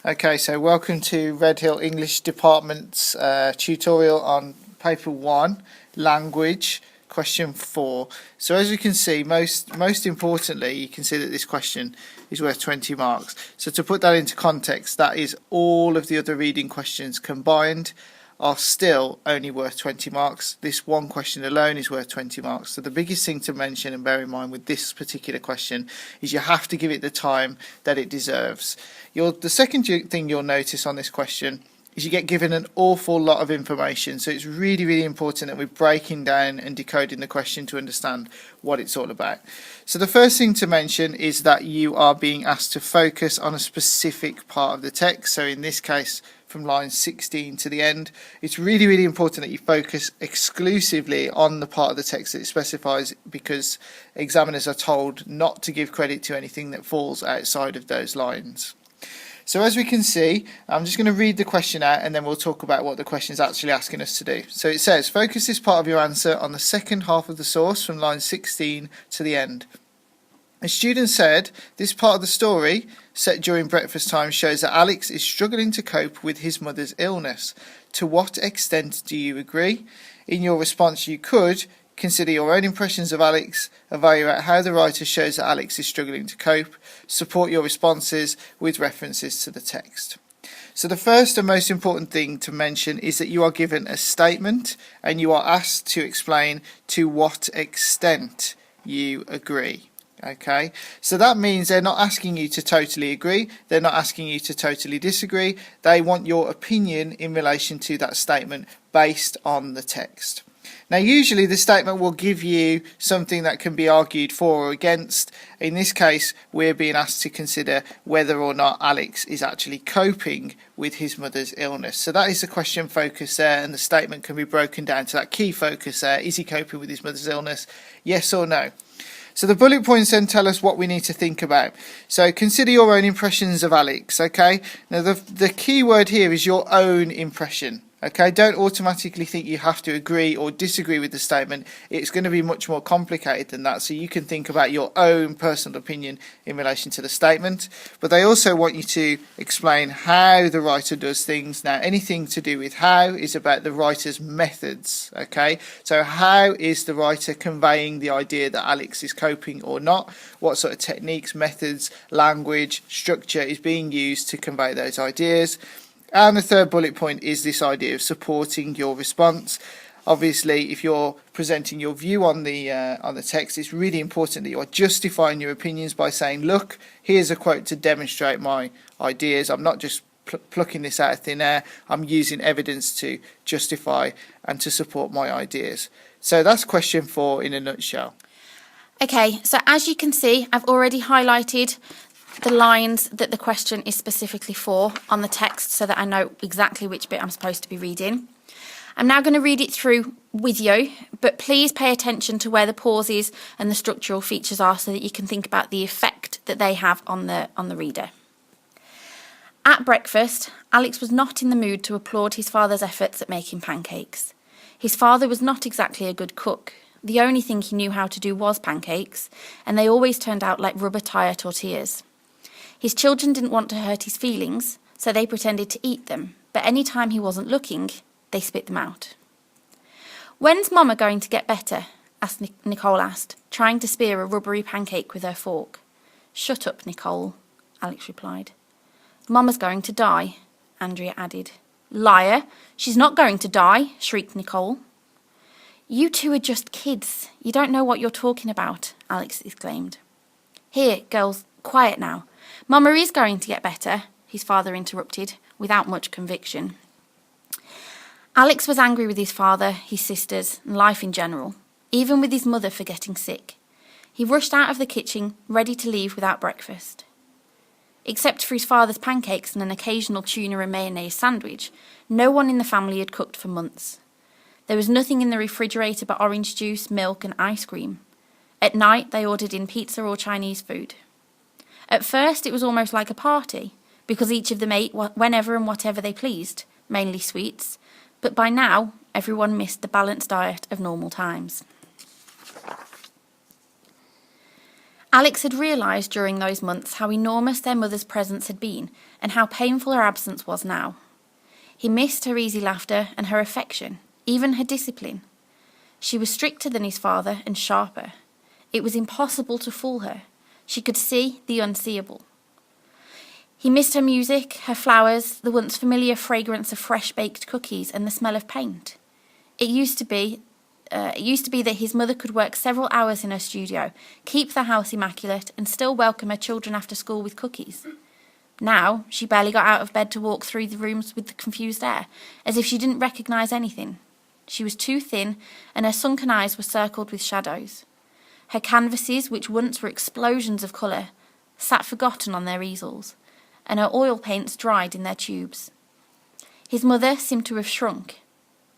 Okay, so welcome to Redhill English Department's tutorial on paper 1, language, question 4. So as you can see, most importantly, you can see that this question is worth 20 marks. So to put that into context, that is all of the other reading questions combined are still only worth 20 marks. This one question alone is worth 20 marks. So the biggest thing to mention and bear in mind with this particular question is you have to give it the time that it deserves. The second thing you'll notice on this question is you get given an awful lot of information. So it's really, really important that we're breaking down and decoding the question to understand what it's all about. So the first thing to mention is that you are being asked to focus on a specific part of the text. So in this case, from line 16 to the end, it's really, really important that you focus exclusively on the part of the text that it specifies, because examiners are told not to give credit to anything that falls outside of those lines. So as we can see, I'm just going to read the question out and then we'll talk about what the question is actually asking us to do. So it says, focus this part of your answer on the second half of the source from line 16 to the end. A student said, this part of the story, set during breakfast time, shows that Alex is struggling to cope with his mother's illness. To what extent do you agree? In your response, you could consider your own impressions of Alex, evaluate how the writer shows that Alex is struggling to cope, support your responses with references to the text. So the first and most important thing to mention is that you are given a statement and you are asked to explain to what extent you agree. Okay, so that means they're not asking you to totally agree, they're not asking you to totally disagree, they want your opinion in relation to that statement based on the text. Now usually the statement will give you something that can be argued for or against. In this case, we're being asked to consider whether or not Alex is actually coping with his mother's illness. So that is the question focus there, and the statement can be broken down to that key focus there. Is he coping with his mother's illness? Yes or no? So the bullet points then tell us what we need to think about. So consider your own impressions of Alex, okay? Now the key word here is your own impression, okay? Don't automatically think you have to agree or disagree with the statement. It's going to be much more complicated than that, so you can think about your own personal opinion in relation to the statement. But they also want you to explain how the writer does things. Now anything to do with how is about the writer's methods, okay? So how is the writer conveying the idea that Alex is coping or not? What sort of techniques, methods, language, structure is being used to convey those ideas? And the third bullet point is this idea of supporting your response. Obviously, if you're presenting your view on the text, it's really important that you are justifying your opinions by saying, look, here's a quote to demonstrate my ideas. I'm not just plucking this out of thin air. I'm using evidence to justify and to support my ideas. So that's question 4 in a nutshell. Okay, so as you can see, I've already highlighted the lines that the question is specifically for on the text so that I know exactly which bit I'm supposed to be reading. I'm now going to read it through with you, but please pay attention to where the pauses and the structural features are so that you can think about the effect that they have on the reader. At breakfast, Alex was not in the mood to applaud his father's efforts at making pancakes. His father was not exactly a good cook. The only thing he knew how to do was pancakes, and they always turned out like rubber tire tortillas. His children didn't want to hurt his feelings, so they pretended to eat them, but any time he wasn't looking, they spit them out. When's Mama going to get better? Nicole asked, trying to spear a rubbery pancake with her fork. Shut up, Nicole, Alex replied. Mama's going to die, Andrea added. Liar, she's not going to die, shrieked Nicole. You two are just kids. You don't know what you're talking about, Alex exclaimed. Here, girls, quiet now. Mama is going to get better, his father interrupted, without much conviction. Alex was angry with his father, his sisters, and life in general, even with his mother for getting sick. He rushed out of the kitchen, ready to leave without breakfast. Except for his father's pancakes and an occasional tuna and mayonnaise sandwich, no one in the family had cooked for months. There was nothing in the refrigerator but orange juice, milk, and ice cream. At night, they ordered in pizza or Chinese food. At first, it was almost like a party, because each of them ate whenever and whatever they pleased, mainly sweets, but by now, everyone missed the balanced diet of normal times. Alex had realised during those months how enormous their mother's presence had been and how painful her absence was now. He missed her easy laughter and her affection, even her discipline. She was stricter than his father and sharper. It was impossible to fool her. She could see the unseeable. He missed her music, her flowers, the once familiar fragrance of fresh-baked cookies and the smell of paint. It used to be that his mother could work several hours in her studio, keep the house immaculate, and still welcome her children after school with cookies. Now, she barely got out of bed to walk through the rooms with the confused air, as if she didn't recognise anything. She was too thin, and her sunken eyes were circled with shadows. Her canvases, which once were explosions of colour, sat forgotten on their easels, and her oil paints dried in their tubes. His mother seemed to have shrunk.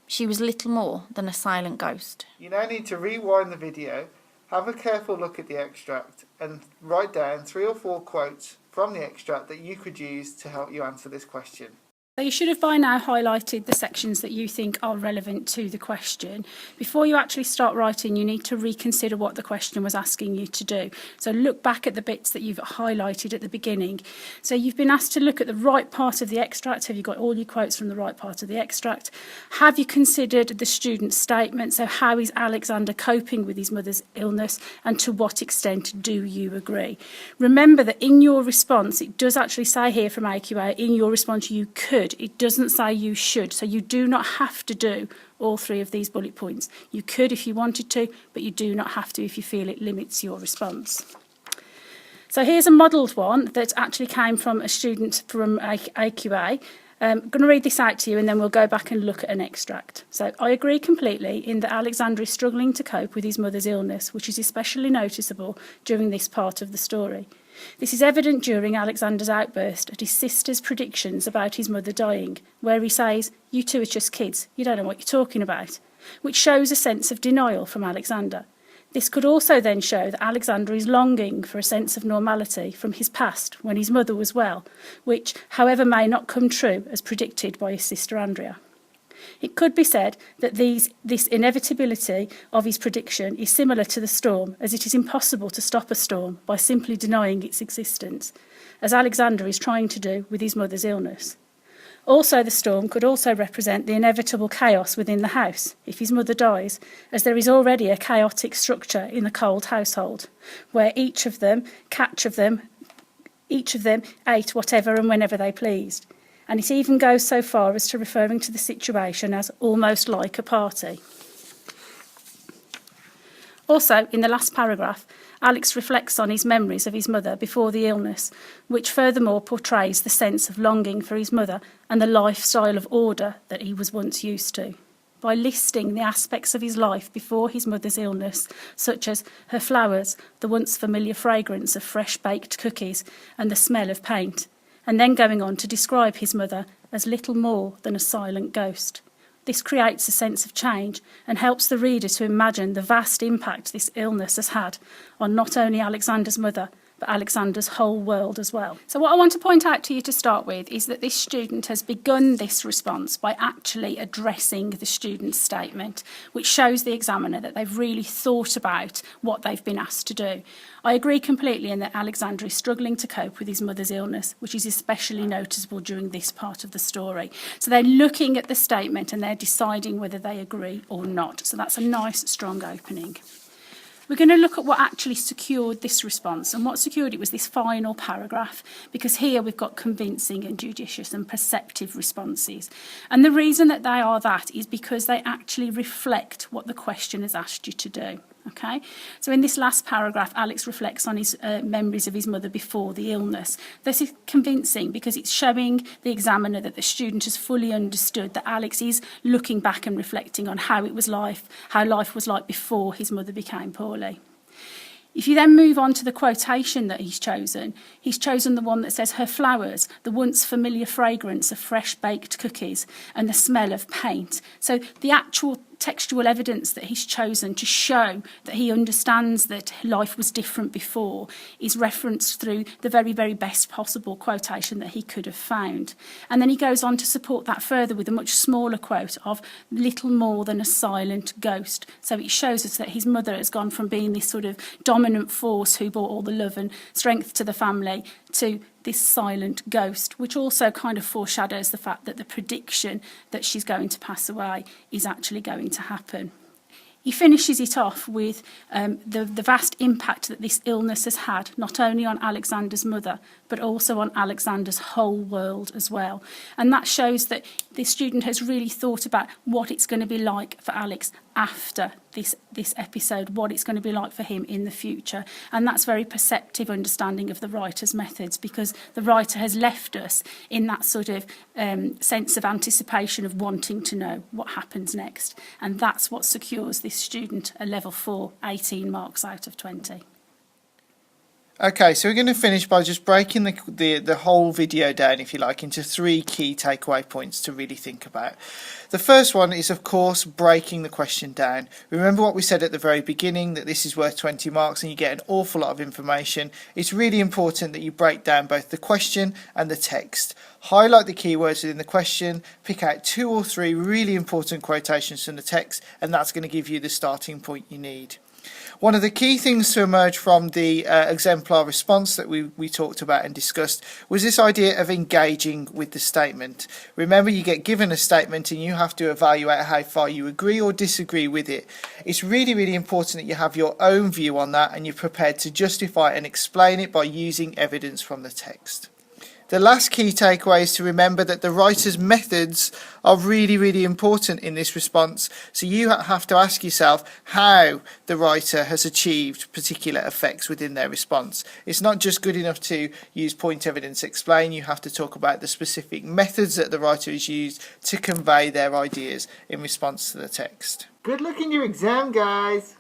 She was little more than a silent ghost. You now need to rewind the video, have a careful look at the extract, and write down 3 or 4 quotes from the extract that you could use to help you answer this question. So you should have by now highlighted the sections that you think are relevant to the question. Before you actually start writing, you need to reconsider what the question was asking you to do. So look back at the bits that you've highlighted at the beginning. So you've been asked to look at the right part of the extract. Have you got all your quotes from the right part of the extract? Have you considered the student's statement? So how is Alexander coping with his mother's illness, and to what extent do you agree? Remember that in your response, it does actually say here from AQA, in your response you could. It doesn't say you should, so you do not have to do all 3 of these bullet points. You could if you wanted to, but you do not have to if you feel it limits your response. So here's a modelled one that actually came from a student from AQA. I'm going to read this out to you and then we'll go back and look at an extract. So, I agree completely in that Alexander is struggling to cope with his mother's illness, which is especially noticeable during this part of the story. This is evident during Alexander's outburst at his sister's predictions about his mother dying, where he says, "You two are just kids, you don't know what you're talking about," which shows a sense of denial from Alexander. This could also then show that Alexander is longing for a sense of normality from his past when his mother was well, which, however, may not come true as predicted by his sister Andrea. It could be said that this inevitability of his prediction is similar to the storm, as it is impossible to stop a storm by simply denying its existence, as Alexander is trying to do with his mother's illness. Also, the storm could also represent the inevitable chaos within the house if his mother dies, as there is already a chaotic structure in the Cold household, where each of them ate whatever and whenever they pleased. And it even goes so far as to referring to the situation as almost like a party. Also, in the last paragraph, Alex reflects on his memories of his mother before the illness, which furthermore portrays the sense of longing for his mother and the lifestyle of order that he was once used to. By listing the aspects of his life before his mother's illness, such as her flowers, the once familiar fragrance of fresh-baked cookies, and the smell of paint, and then going on to describe his mother as little more than a silent ghost. This creates a sense of change and helps the reader to imagine the vast impact this illness has had on not only Alexander's mother, but Alexander's whole world as well. So what I want to point out to you to start with is that this student has begun this response by actually addressing the student's statement, which shows the examiner that they've really thought about what they've been asked to do. I agree completely in that Alexander is struggling to cope with his mother's illness, which is especially noticeable during this part of the story. So they're looking at the statement and they're deciding whether they agree or not. So that's a nice, strong opening. We're going to look at what actually secured this response, and what secured it was this final paragraph, because here we've got convincing and judicious and perceptive responses. And the reason that they are that is because they actually reflect what the question has asked you to do. Okay, so in this last paragraph, Alex reflects on his memories of his mother before the illness. This is convincing because it's showing the examiner that the student has fully understood that Alex is looking back and reflecting on how life was like before his mother became poorly. If you then move on to the quotation that he's chosen the one that says, her flowers, the once familiar fragrance of fresh baked cookies, and the smell of paint. So the actual textual evidence that he's chosen to show that he understands that life was different before is referenced through the very, very best possible quotation that he could have found. And then he goes on to support that further with a much smaller quote of little more than a silent ghost. So it shows us that his mother has gone from being this sort of dominant force who brought all the love and strength to the family to this silent ghost, which also kind of foreshadows the fact that the prediction that she's going to pass away is actually going to happen. He finishes it off with the vast impact that this illness has had, not only on Alexander's mother, but also on Alexander's whole world as well. And that shows that the student has really thought about what it's going to be like for Alex after this episode, what it's going to be like for him in the future. And that's very perceptive understanding of the writer's methods, because the writer has left us in that sort of sense of anticipation of wanting to know what happens next. And that's what secures this student a level 4, 18 marks out of 20. Okay, so we're going to finish by just breaking the whole video down, if you like, into 3 key takeaway points to really think about. The first one is, of course, breaking the question down. Remember what we said at the very beginning, that this is worth 20 marks and you get an awful lot of information. It's really important that you break down both the question and the text. Highlight the keywords within the question, pick out 2 or 3 really important quotations from the text, and that's going to give you the starting point you need. One of the key things to emerge from the exemplar response that we talked about and discussed was this idea of engaging with the statement. Remember, you get given a statement and you have to evaluate how far you agree or disagree with it. It's really, really important that you have your own view on that and you're prepared to justify and explain it by using evidence from the text. The last key takeaway is to remember that the writer's methods are really, really important in this response. So you have to ask yourself how the writer has achieved particular effects within their response. It's not just good enough to use point, evidence, explain. You have to talk about the specific methods that the writer has used to convey their ideas in response to the text. Good luck in your exam, guys.